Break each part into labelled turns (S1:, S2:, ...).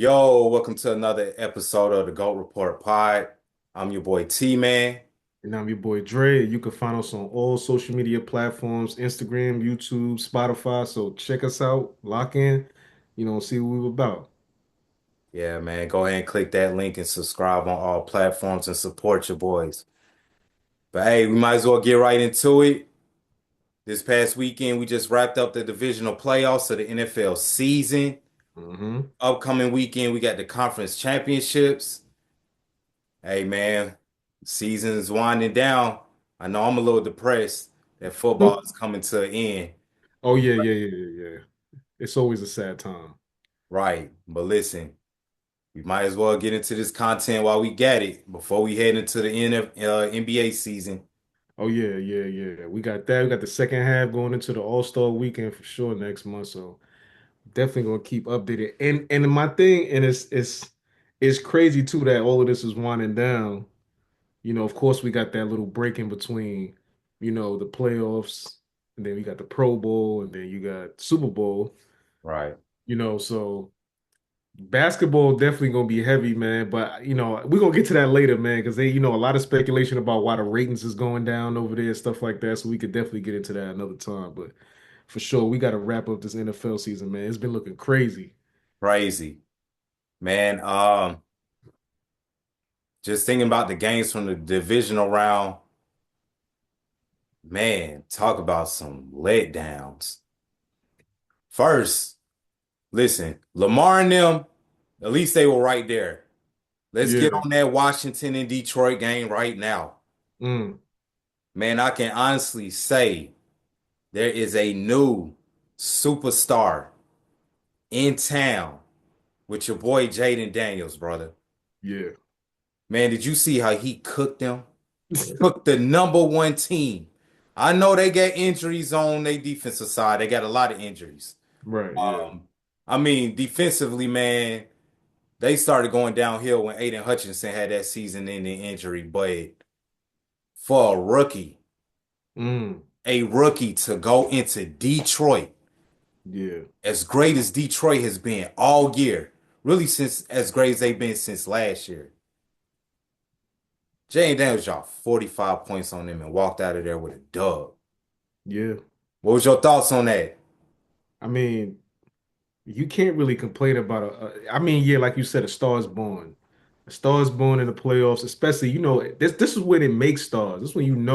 S1: Yo, welcome to another episode of the GOAT Report Pod. I'm your boy T-Man.
S2: And I'm your boy Dre. You can find us on all social media platforms, Instagram, YouTube, Spotify. So check us out, lock in, see what we're about.
S1: Yeah, man, go ahead and click that link and subscribe on all platforms and support your boys. But hey, we might as well get right into it. This past weekend, we just wrapped up the divisional playoffs of the NFL season.
S2: hmm
S1: Upcoming weekend, we got the conference championships. Hey, man, season's winding down. I know I'm a little depressed that football is coming to an end.
S2: Oh yeah, yeah, yeah, yeah, yeah. It's always a sad time.
S1: Right, but listen. We might as well get into this content while we got it before we head into the NBA season.
S2: Oh yeah, yeah, yeah. We got that. We got the second half going into the All-Star weekend for sure next month. So definitely gonna keep updated. And my thing, and it's crazy too that all of this is winding down. Of course, we got that little break in between, the playoffs, and then we got the Pro Bowl, and then you got Super Bowl,
S1: Right,
S2: so basketball definitely gonna be heavy, man. But we're gonna get to that later, man, because a lot of speculation about why the ratings is going down over there, stuff like that. So we could definitely get into that another time. But for sure, we gotta wrap up this NFL season, man. It's been looking crazy.
S1: crazy, man. Just thinking about the games from the divisional round, man. Talk about some letdowns. First, listen, Lamar and them, at least they were right there. Let's get
S2: Yeah.
S1: on that Washington and Detroit game right now.
S2: Mm.
S1: Man, I can honestly say there is a new superstar in town with your boy Jaden Daniels, brother.
S2: Yeah.
S1: Man, did you see how he cooked them? Cooked the number one team. I know they got injuries on their defensive side. They got a lot of injuries.
S2: Right. Yeah.
S1: Um, I mean, defensively, man, they started going downhill when Aiden Hutchinson had that season-ending injury. But for
S2: Mm.
S1: a rookie to go into Detroit,
S2: Yeah.
S1: as great as Detroit has been all year, really since as great as they've been since last year. Jane Daniels dropped 45 points on them and walked out of there with a dub.
S2: Yeah.
S1: What was your thoughts on that?
S2: I mean, you can't really complain about I mean, yeah, like you said, a star is born. A star is born in the playoffs, especially, this is when it makes stars. This is when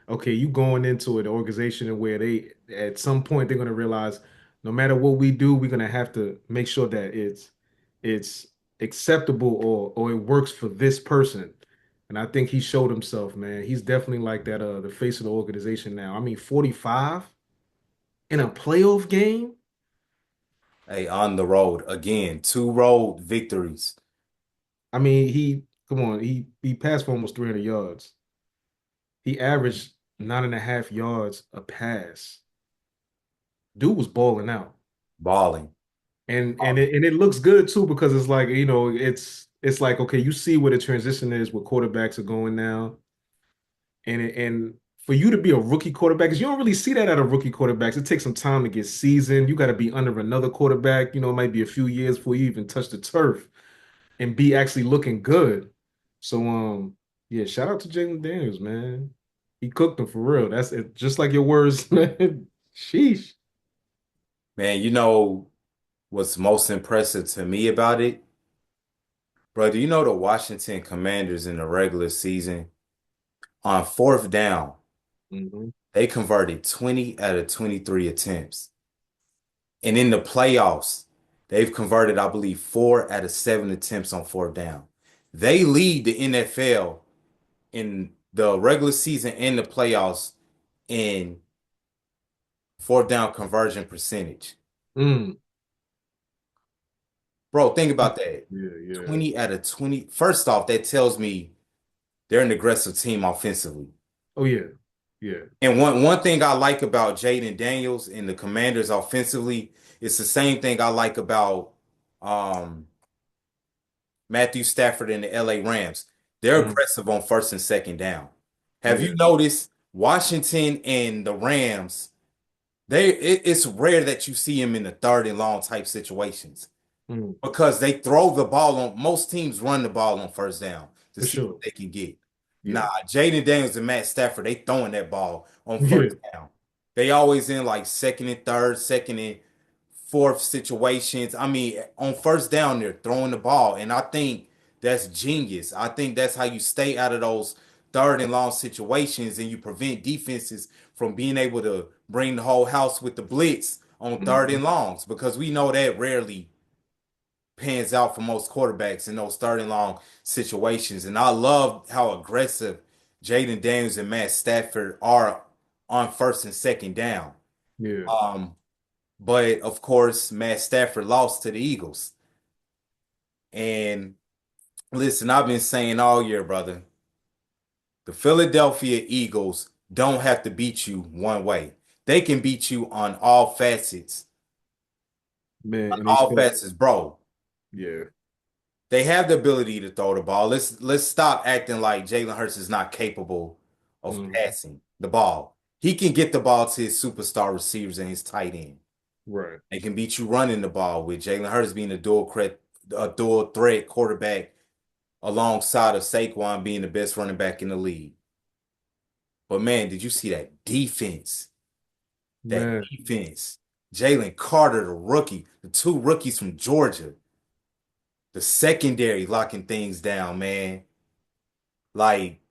S2: okay, you going into an organization and where they at some point they're gonna realize no matter what we do, we're gonna have to make sure that it's acceptable or it works for this person. And I think he showed himself, man. He's definitely like that, the face of the organization now. I mean, 45 in a playoff game.
S1: Hey, on the road again, two road victories.
S2: I mean, come on, he passed for almost 300 yards. He averaged 9.5 yards a pass. Dude was balling out.
S1: Balling.
S2: And it looks good too because it's like, it's like, okay, you see where the transition is where quarterbacks are going now. And for you to be a rookie quarterback, because you don't really see that out of rookie quarterbacks. It takes some time to get seasoned. You got to be under another quarterback. It might be a few years before you even touch the turf and be actually looking good. So yeah, shout out to Jalen Daniels, man. He cooked them for real. That's it, just like your words, man. Sheesh.
S1: Man, you know what's most impressive to me about it? Bro, do you know the Washington Commanders in the regular season on fourth down,
S2: hmm
S1: they converted 20 out of 23 attempts. And in the playoffs, they've converted, I believe, 4 out of 7 attempts on fourth down. They lead the NFL in the regular season and the playoffs in fourth down conversion percentage.
S2: Mm.
S1: Bro, think about that.
S2: Yeah, yeah.
S1: 20 out of 20. First off, that tells me they're an aggressive team offensively.
S2: Oh yeah. Yeah.
S1: And one thing I like about Jaden Daniels and the Commanders offensively, it's the same thing I like about um, Matthew Stafford and the LA Rams. They're
S2: Mm.
S1: aggressive on first and second down. Have
S2: Yeah.
S1: you noticed Washington and the Rams? It's rare that you see them in the third and long type situations.
S2: Mm,
S1: because they throw the ball on most teams run the ball on first down to
S2: for
S1: see
S2: sure.
S1: what they can get. Nah,
S2: Yeah.
S1: Jaden Daniels and Matt Stafford, they throwing that ball on
S2: Yeah.
S1: first down. They always in like second and third, second and fourth situations. I mean, on first down, they're throwing the ball. And I think that's genius. I think that's how you stay out of those third and long situations and you prevent defenses from being able to bring the whole house with the blitz on third and
S2: Mhm.
S1: longs because we know that rarely pans out for most quarterbacks in those third and long situations. And I love how aggressive Jaden Daniels and Matt Stafford are on first and second down.
S2: Yeah.
S1: Um, but of course, Matt Stafford lost to the Eagles. And listen, I've been saying all year, brother, the Philadelphia Eagles don't have to beat you one way. They can beat you on
S2: Man, and they
S1: all
S2: still,
S1: facets, bro.
S2: yeah.
S1: They have the ability to throw the ball. Let's stop acting like Jalen Hurts is not capable of
S2: Mhm.
S1: passing the ball. He can get the ball to his superstar receivers and his tight end.
S2: Right.
S1: They can beat you running the ball with Jalen Hurts being a dual threat quarterback alongside of Saquon being the best running back in the league. But man, did you see that defense? That
S2: Man.
S1: defense. Jalen Carter, the rookie, the two rookies from Georgia, the secondary locking things down, man. Like,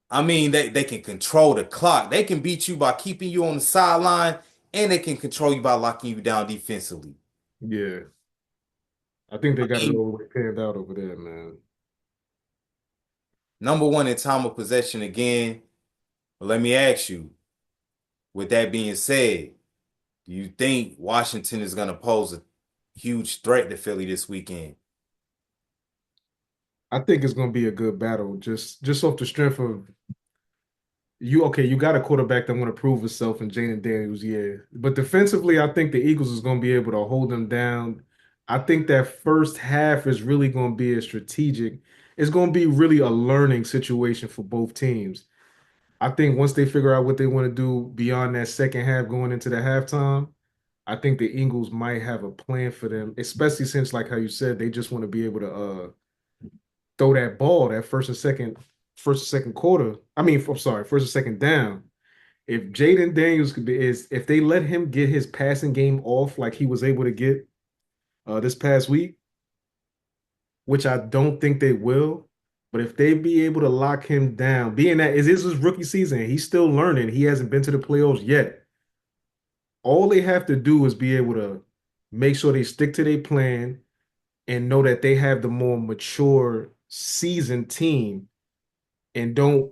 S1: I mean, they can control the clock. They can beat you by keeping you on the sideline, and they can control you by locking you down defensively.
S2: Yeah. I think they
S1: I
S2: got it
S1: mean,
S2: all the way panned out over there, man.
S1: number one in time of possession again. But let me ask you, with that being said, do you think Washington is going to pose a huge threat to Philly this weekend?
S2: I think it's gonna be a good battle, just off the strength of you. Okay, you got a quarterback that want to prove himself in Jaden Daniels, yeah. But defensively, I think the Eagles is gonna be able to hold them down. I think that first half is really gonna be a strategic. It's gonna be really a learning situation for both teams. I think once they figure out what they want to do beyond that second half going into the halftime, I think the Eagles might have a plan for them, especially since, like how you said, they just want to be able to throw that ball that first and second quarter. I mean, I'm sorry, first and second down. If Jaden Daniels is if they let him get his passing game off like he was able to get this past week, which I don't think they will, but if they be able to lock him down, being that it is his rookie season, he's still learning. He hasn't been to the playoffs yet. All they have to do is be able to make sure they stick to their plan and know that they have the more mature, seasoned team and don't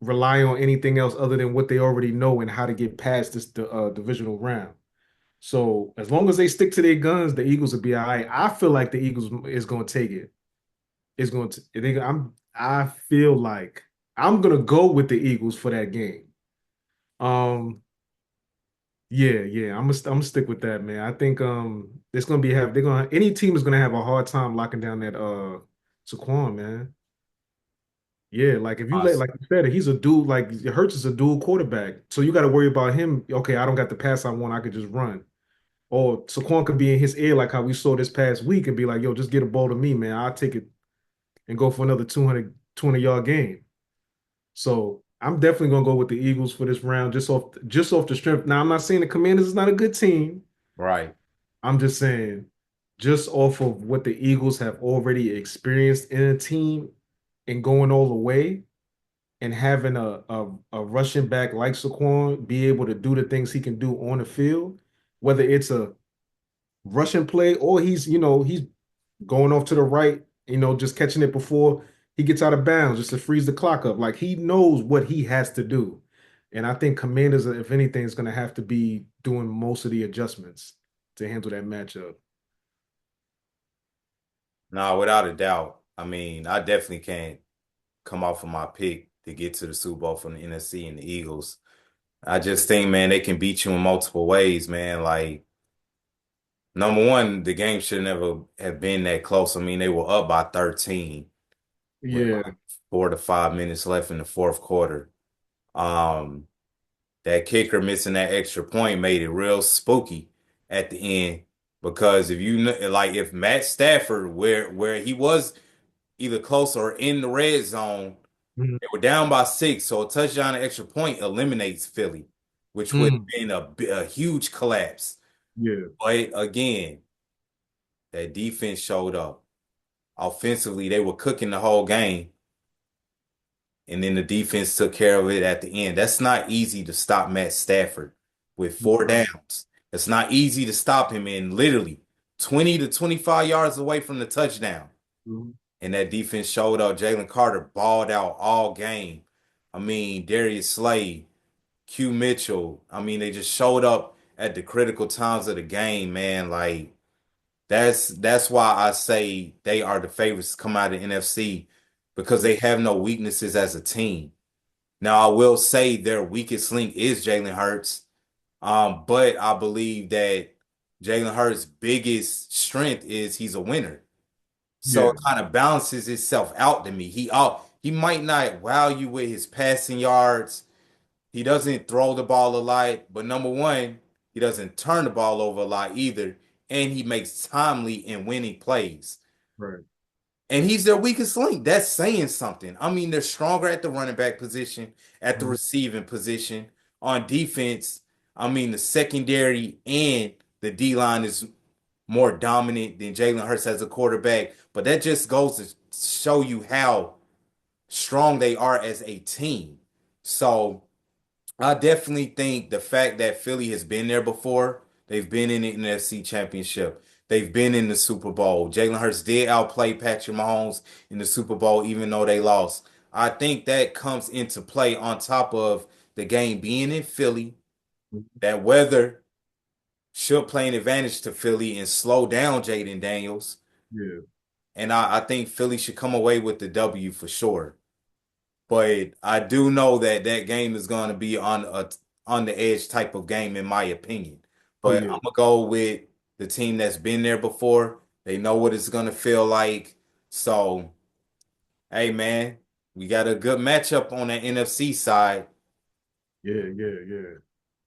S2: rely on anything else other than what they already know and how to get past this divisional round. So as long as they stick to their guns, the Eagles will be all right. I feel like the Eagles is going to take it. It's going to. I feel like I'm going to go with the Eagles for that game. Um. Yeah, yeah. I'm gonna stick with that, man. I think it's gonna be have they're gonna any team is gonna have a hard time locking down that Saquon, man. Yeah, like if you let
S1: Honestly.
S2: like you said, he's a dual like Hurts is a dual quarterback. So you got to worry about him. Okay, I don't got the pass I want, I could just run. Or Saquon could be in his ear like how we saw this past week and be like, yo, just get a ball to me, man. I'll take it and go for another 220-yard game. So I'm definitely gonna go with the Eagles for this round, just off the strength. Now I'm not saying the Commanders is not a good team.
S1: Right.
S2: I'm just saying, just off of what the Eagles have already experienced in a team and going all the way and having a rushing back like Saquon be able to do the things he can do on the field, whether it's a rushing play or he's going off to the right, just catching it before he gets out of bounds just to freeze the clock up. Like he knows what he has to do. And I think Commanders, if anything, is going to have to be doing most of the adjustments to handle that matchup.
S1: No, without a doubt. I mean, I definitely can't come off of my pick to get to the Super Bowl from the NFC and the Eagles. I just think, man, they can beat you in multiple ways, man. Like, number one, the game should never have been that close. I mean, they were up by 13 with
S2: Yeah,
S1: like 4 to 5 minutes left in the fourth quarter. Um, that kicker missing that extra point made it real spooky at the end because if you like if Matt Stafford where he was either close or in the red zone,
S2: Mhm.
S1: they were down by 6, so a touchdown and extra point eliminates Philly, which would have
S2: Mm.
S1: been a huge collapse.
S2: Yeah,
S1: But again, that defense showed up. Offensively, they were cooking the whole game, and then the defense took care of it at the end. That's not easy to stop Matt Stafford with four
S2: right.
S1: downs. It's not easy to stop him in literally 20 to 25 yards away from the touchdown.
S2: Mhm.
S1: And that defense showed up. Jalen Carter balled out all game. I mean, Darius Slay, Q Mitchell. I mean, they just showed up at the critical times of the game, man. Like that's why I say they are the favorites to come out of the NFC because they have no weaknesses as a team. Now, I will say their weakest link is Jalen Hurts. But I believe that Jalen Hurts' biggest strength is he's a winner. So
S2: Yeah,
S1: it kind of balances itself out to me. He might not wow you with his passing yards. He doesn't throw the ball a lot, but number one, he doesn't turn the ball over a lot either, and he makes timely and winning plays.
S2: right.
S1: And he's their weakest link. That's saying something. I mean, they're stronger at the running back position, at the
S2: Mhm.
S1: receiving position. On defense, I mean, the secondary and the D line is more dominant than Jalen Hurts as a quarterback. But that just goes to show you how strong they are as a team. So I definitely think the fact that Philly has been there before, they've been in the NFC Championship, they've been in the Super Bowl. Jalen Hurts did outplay Patrick Mahomes in the Super Bowl, even though they lost. I think that comes into play on top of the game being in Philly, that weather should play an advantage to Philly and slow down Jaden Daniels.
S2: Yeah,
S1: And I think Philly should come away with the W for sure. But I do know that that game is going to be on the edge type of game, in my opinion.
S2: oh
S1: But
S2: yeah,
S1: I'm gonna go with the team that's been there before. They know what it's gonna feel like. So, hey man, we got a good matchup on the NFC side.
S2: yeah.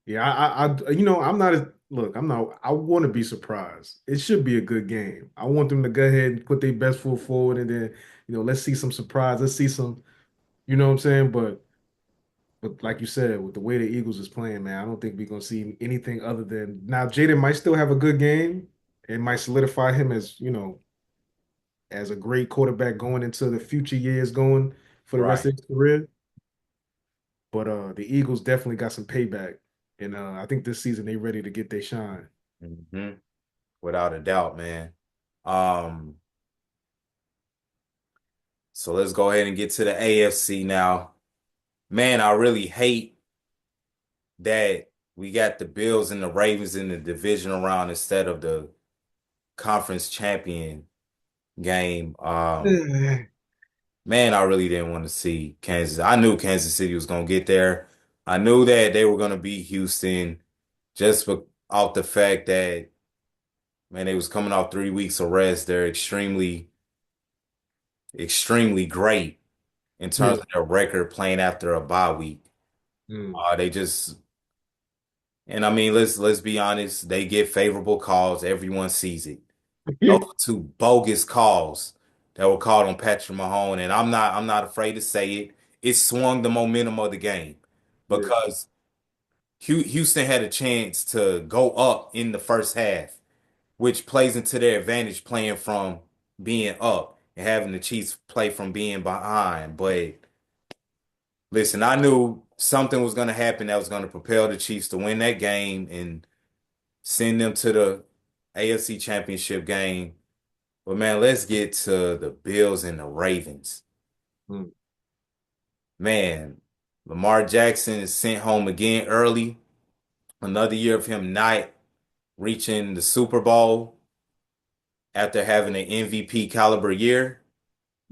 S2: Yeah, I'm not as look. I'm not. I want to be surprised. It should be a good game. I want them to go ahead and put their best foot forward, and then let's see some surprise. Let's see some. You know what I'm saying? But like you said, with the way the Eagles is playing, man, I don't think we're gonna see anything other than now. Jaden might still have a good game. It might solidify him as as a great quarterback going into the future years, going for the rest
S1: Right.
S2: of his career. But the Eagles definitely got some payback, and I think this season they ready to get their shine.
S1: hmm Without a doubt, man. Um, so let's go ahead and get to the AFC now. Man, I really hate that we got the Bills and the Ravens in the divisional round instead of the conference champion game. Man, I really didn't want to see Kansas. I knew Kansas City was going to get there. I knew that they were going to beat Houston just off the fact that, man, they was coming off 3 weeks of rest. They're extremely great in terms
S2: Yeah.
S1: of their record playing after a bye week.
S2: Mm.
S1: They just, and I mean, let's be honest, they get favorable calls. Everyone sees it. Those were two bogus calls that were called on Patrick Mahomes, and I'm not afraid to say it. It swung the momentum of the game
S2: Yeah.
S1: because Houston had a chance to go up in the first half, which plays into their advantage playing from being up and having the Chiefs play from being behind. But listen, I knew something was going to happen that was going to propel the Chiefs to win that game and send them to the AFC Championship game. But man, let's get to the Bills and the Ravens.
S2: Mm.
S1: Man, Lamar Jackson is sent home again early. Another year of him not reaching the Super Bowl after having an MVP caliber year.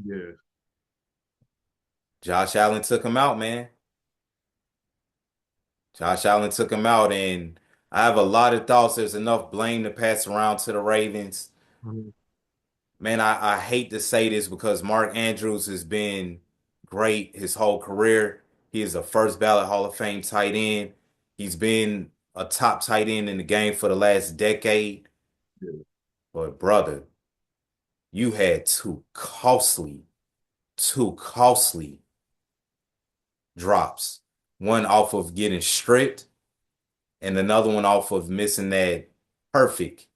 S2: Yeah.
S1: Josh Allen took him out, man. Josh Allen took him out, and I have a lot of thoughts. There's enough blame to pass around to the Ravens.
S2: Mhm.
S1: Man, I hate to say this because Mark Andrews has been great his whole career. He is a first ballot Hall of Fame tight end. He's been a top tight end in the game for the last decade.
S2: Yeah.
S1: But brother, you had two costly drops. One off of getting stripped and another one off of missing that perfect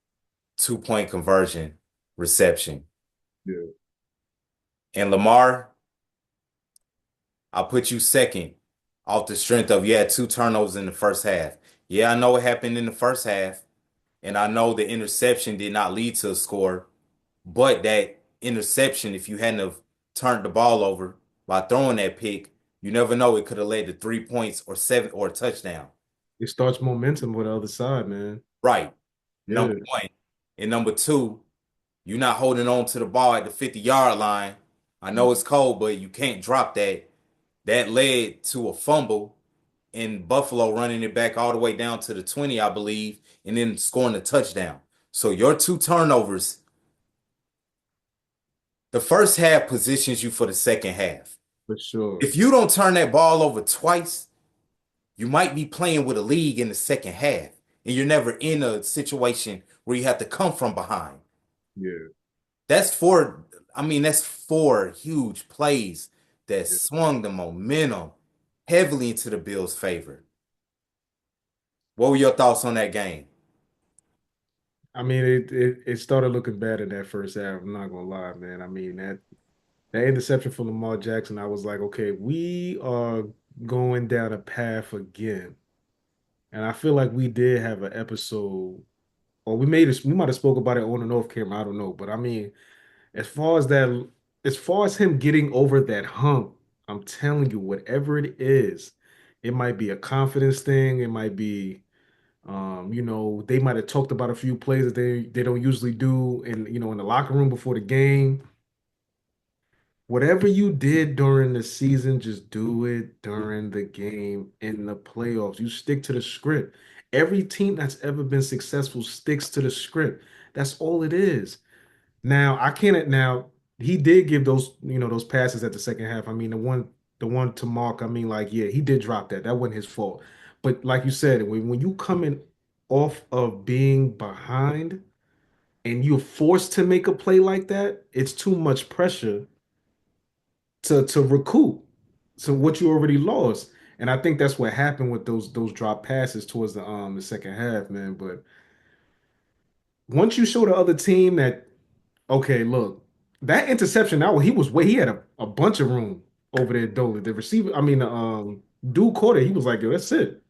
S1: 2-point conversion reception.
S2: Yeah.
S1: And Lamar, I'll put you second off the strength of you had two turnovers in the first half. Yeah, I know what happened in the first half, and I know the interception did not lead to a score, but that interception, if you hadn't have turned the ball over by throwing that pick, you never know, it could have led to 3 points or seven or a touchdown.
S2: It starts momentum with the other side, man.
S1: Right. Number
S2: Yeah.
S1: one. And number two, you're not holding on to the ball at the 50-yard line. I know it's cold, but you can't drop that. That led to a fumble in Buffalo running it back all the way down to the 20, I believe, and then scoring a touchdown. So your two turnovers, the first half positions you for the second half.
S2: For sure.
S1: If you don't turn that ball over twice, you might be playing with a league in the second half, and you're never in a situation where you have to come from behind.
S2: Yeah.
S1: That's four, I mean, that's four huge plays that
S2: Yeah.
S1: swung the momentum heavily into the Bills' favor. What were your thoughts on that game?
S2: I mean, it started looking bad in that first half. I'm not gonna lie, man. I mean that interception from Lamar Jackson, I was like, okay, we are going down a path again. And I feel like we did have an episode, or we might have spoke about it on and off camera. I don't know, but I mean, as far as that, as far as him getting over that hump, I'm telling you, whatever it is, it might be a confidence thing. It might be, they might have talked about a few plays that they don't usually do, in the locker room before the game. Whatever you did during the season, just do it during the game in the playoffs. You stick to the script. Every team that's ever been successful sticks to the script. That's all it is. Now, I can't now he did give those passes at the second half. I mean, the one to Mark, I mean, like, yeah, he did drop that. That wasn't his fault. But like you said, when you coming off of being behind and you're forced to make a play like that, it's too much pressure to recoup to what you already lost. And I think that's what happened with those drop passes towards the second half, man. But once you show the other team that, okay, look, that interception, he had a bunch of room over there, Dolly. The receiver, I mean, the dude caught it. He was like, yo, that's it.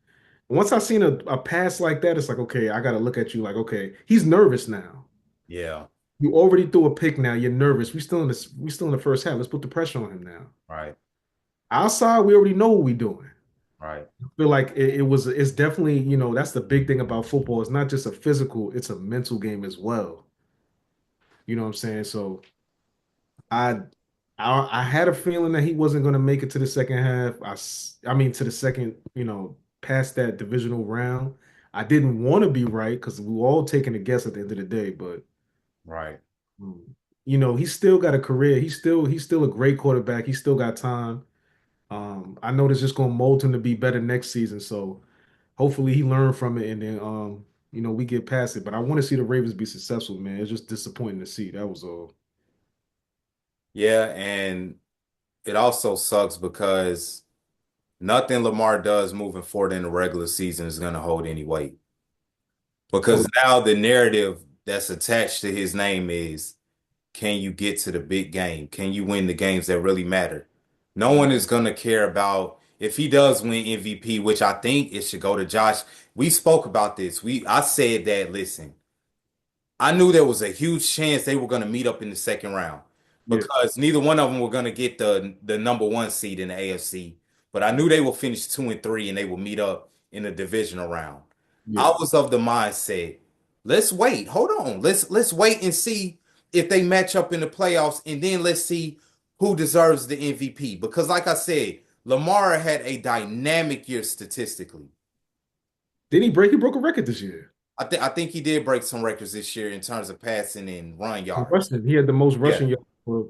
S2: Once I seen a pass like that, it's like, okay, I gotta look at you like, okay, he's nervous now.
S1: Yeah,
S2: You already threw a pick now. You're nervous. We still in the first half. Let's put the pressure on him now.
S1: right,
S2: Outside, we already know what we're doing.
S1: right.
S2: I feel like it's definitely, that's the big thing about football. It's not just a physical, it's a mental game as well. You know what I'm saying? So I I had a feeling that he wasn't going to make it to the second half. I mean to the second, past that divisional round. I didn't want to be right because we were all taking a guess at the end of the day, but
S1: Right.
S2: mm, he's still got a career. He's still a great quarterback. He's still got time. I know this just going to mold him to be better next season. So hopefully he learned from it and then we get past it. But I want to see the Ravens be successful, man. It's just disappointing to see. That was all.
S1: Yeah, and it also sucks because nothing Lamar does moving forward in the regular season is going to hold any weight.
S2: Oh,
S1: Because now the narrative that's attached to his name is, can you get to the big game? Can you win the games that really matter? No one is going to care about if he does win MVP, which I think it should go to Josh. We spoke about this. I said that, listen, I knew there was a huge chance they were going to meet up in the second round
S2: yeah,
S1: because neither one of them were going to get the number one seed in the AFC. But I knew they will finish 2 and 3 and they will meet up in the divisional round. I
S2: yeah.
S1: was of the mindset, let's wait. Hold on. Let's wait and see if they match up in the playoffs, and then let's see who deserves the MVP. Because like I said, Lamar had a dynamic year statistically.
S2: Did he broke a record this year.
S1: I think he did break some records this year in terms of passing and run yards.
S2: Rushing. He had the most
S1: Yeah,
S2: rushing yards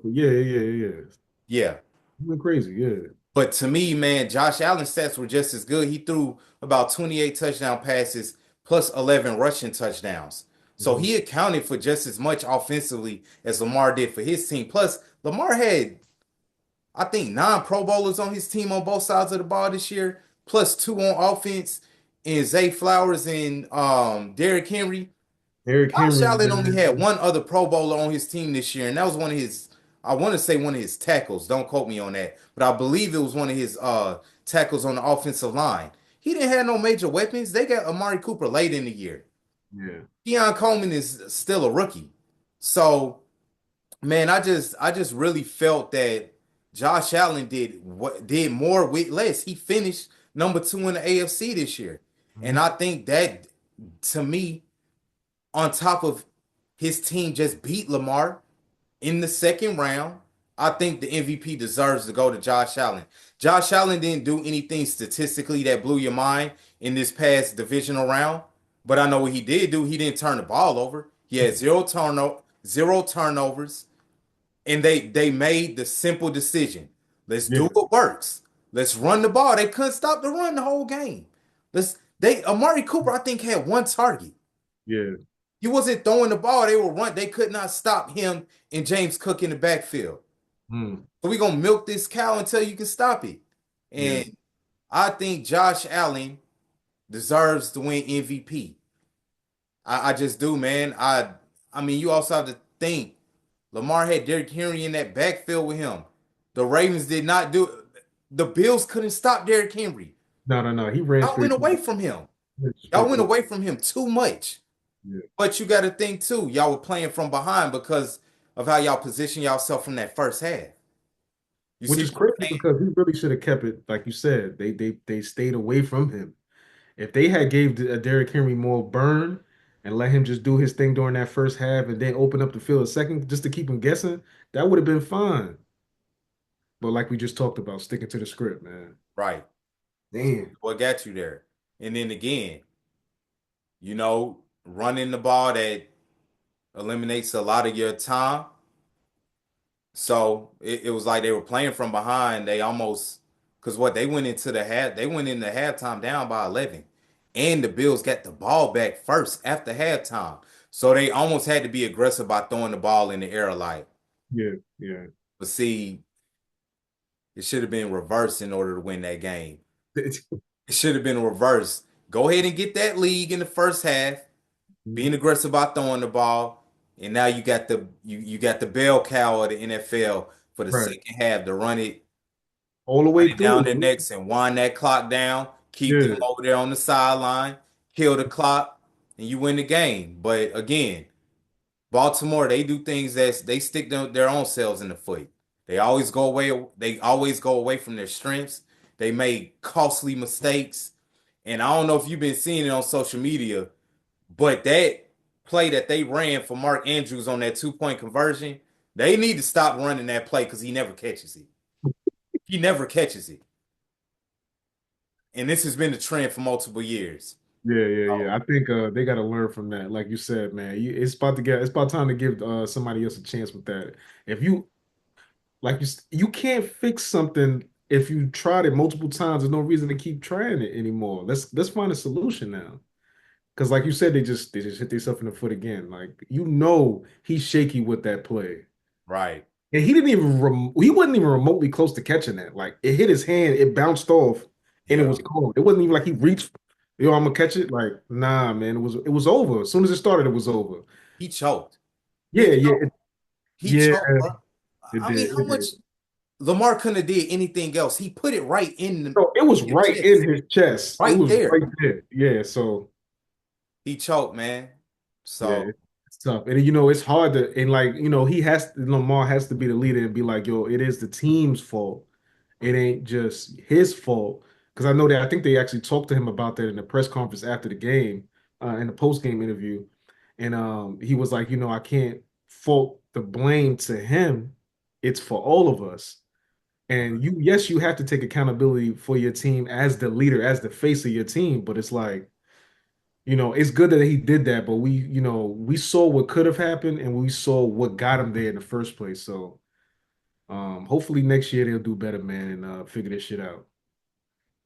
S2: yeah, yeah, yeah, yeah.
S1: yeah.
S2: He went crazy, yeah.
S1: But to me, man, Josh Allen's stats were just as good. He threw about 28 touchdown passes plus 11 rushing touchdowns. So
S2: Mhm.
S1: he accounted for just as much offensively as Lamar did for his team. Plus, Lamar had, I think, 9 Pro Bowlers on his team on both sides of the ball this year, plus 2 on offense, and Zay Flowers and Derrick Henry.
S2: Derrick
S1: Josh
S2: Henry,
S1: Allen only had
S2: man.
S1: one other Pro Bowler on his team this year, and that was one of his, I want to say one of his tackles. Don't quote me on that, but I believe it was one of his tackles on the offensive line. He didn't have no major weapons. They got Amari Cooper late in the year.
S2: Yeah.
S1: Deion Coleman is still a rookie. So, man, I just really felt that Josh Allen did more with less. He finished number 2 in the AFC this year. And
S2: Mhm.
S1: I think that, to me, on top of his team just beat Lamar in the second round, I think the MVP deserves to go to Josh Allen. Josh Allen didn't do anything statistically that blew your mind in this past divisional round, but I know what he did do. He didn't turn the ball over. He had zero turnovers, and they made the simple decision. Let's do
S2: Yeah.
S1: what works. Let's run the ball. They couldn't stop the run the whole game. Amari Cooper, I think, had 1 target.
S2: Yeah.
S1: He wasn't throwing the ball. They were run. They could not stop him and James Cook in the backfield.
S2: Mm.
S1: So we're gonna milk this cow until you can stop it.
S2: Yeah.
S1: And I think Josh Allen deserves to win MVP. I just do, man. I mean, you also have to think Lamar had Derrick Henry in that backfield with him. The Ravens did not do the Bills couldn't stop Derrick Henry.
S2: No, no, no. He ran
S1: Y'all went
S2: straight
S1: away
S2: through.
S1: from him.
S2: Went
S1: Y'all
S2: straight
S1: went
S2: through.
S1: away from him too much.
S2: Yeah.
S1: But you got to think too, y'all were playing from behind because of how y'all position yourself from that first half. You
S2: Which
S1: see
S2: is
S1: what I'm
S2: crazy
S1: saying?
S2: because he really should have kept it, like you said. They stayed away from him. If they had gave Derrick Henry more burn and let him just do his thing during that first half and then open up the field a second just to keep him guessing, that would have been fine. But like we just talked about, sticking to the script, man.
S1: Right.
S2: Damn.
S1: What got you there? And then again, running the ball that eliminates a lot of your time. So it was like they were playing from behind. They almost, because what they went into halftime down by 11. And the Bills got the ball back first after halftime. So they almost had to be aggressive by throwing the ball in the air a lot.
S2: Yeah, yeah.
S1: But see, it should have been reversed in order to win that game. It should have been reversed. Go ahead and get that lead in the first half, being aggressive about throwing the ball, and now you got the bell cow of the NFL for the
S2: Right.
S1: second half to
S2: All the
S1: run
S2: way
S1: it down
S2: through.
S1: their necks and wind that clock down, keep them
S2: Yeah.
S1: over there on the sideline, kill the clock, and you win the game. But again, Baltimore, they do things that they stick their own selves in the foot. They always go away. They always go away from their strengths. They make costly mistakes. And I don't know if you've been seeing it on social media, but that play that they ran for Mark Andrews on that 2-point conversion, they need to stop running that play because he never catches it. He never catches it. And this has been the trend for multiple years.
S2: Yeah, yeah,
S1: So,
S2: yeah. I think they got to learn from that. Like you said, man, it's about time to give somebody else a chance with that. If you like you can't fix something if you tried it multiple times. There's no reason to keep trying it anymore. Let's find a solution now. Because like you said, they just hit themselves in the foot again. Like he's shaky with that play.
S1: right.
S2: And he wasn't even remotely close to catching that. Like it hit his hand, it bounced off, and it
S1: Yeah.
S2: was cold. It wasn't even like he reached, I'm gonna catch it. Like, nah, man, it was over. As soon as it started, it was over.
S1: He choked. He
S2: Yeah, yeah,
S1: choked. He
S2: yeah,
S1: choked, bro.
S2: it
S1: I mean,
S2: did.
S1: how
S2: It
S1: much
S2: did.
S1: Lamar couldn't have did anything else? He put it right
S2: So it was
S1: in your
S2: right in
S1: chest,
S2: his chest. It
S1: right
S2: was right
S1: there.
S2: there. Yeah, so
S1: He choked, man.
S2: yeah,
S1: So
S2: it's tough. And it's hard to and like, Lamar has to be the leader and be like, yo, it is the team's fault. It ain't just his fault. Because I think they actually talked to him about that in the press conference after the game, in the post-game interview. And he was like, I can't fault the blame to him. It's for all of us. And yes, you have to take accountability for your team as the leader, as the face of your team. But it's like, it's good that he did that, but we saw what could have happened and we saw what got him there in the first place. So hopefully next year they'll do better, man, and figure this shit out.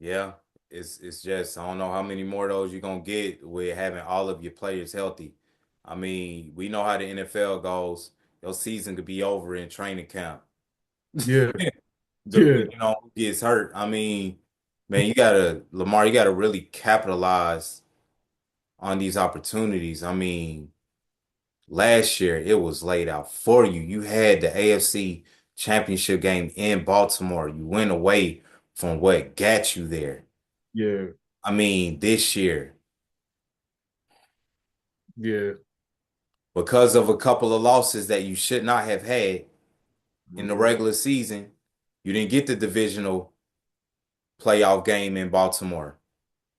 S1: yeah, it's just I don't know how many more of those you're gonna get with having all of your players healthy. I mean, we know how the NFL goes. Your season could be over in training camp,
S2: Yeah, yeah,
S1: depending on who gets hurt. I mean, man, Lamar, you gotta really capitalize on these opportunities. I mean, last year it was laid out for you. You had the AFC Championship game in Baltimore. You went away from what got you there.
S2: yeah,
S1: I mean, this year,
S2: yeah.
S1: because of a couple of losses that you should not have had in the
S2: Mhm.
S1: regular season, you didn't get the divisional playoff game in Baltimore.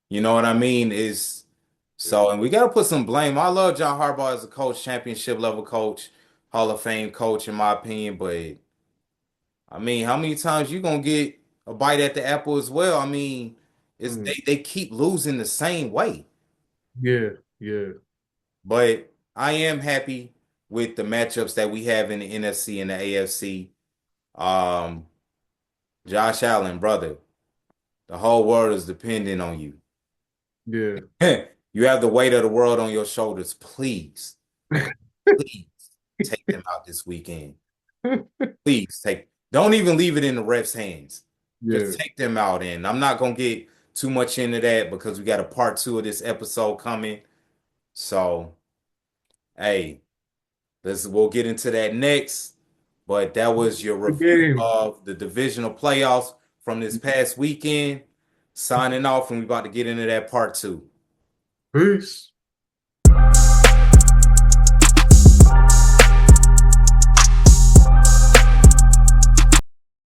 S1: You know what I mean? Is
S2: Yeah.
S1: so, and we got to put some blame. I love John Harbaugh as a coach, championship level coach, Hall of Fame coach, in my opinion. But I mean, how many times you gonna get a bite at the apple as well? I mean, it's
S2: Mm.
S1: they keep losing the same way.
S2: Yeah, yeah,
S1: But I am happy with the matchups that we have in the NFC and the AFC. Um, Josh Allen, brother, the whole world is depending on you.
S2: yeah.
S1: You have the weight of the world on your shoulders. Please, please take them out this weekend. Please take. Don't even leave it in the refs' hands. Just
S2: Yeah.
S1: take them out. And I'm not gonna get too much into that because we got a part two of this episode coming. So, hey, we'll get into that next. But that was your
S2: The
S1: review
S2: game.
S1: of the divisional playoffs from this past weekend. Signing off, and we about to get into that part two.
S2: Peace.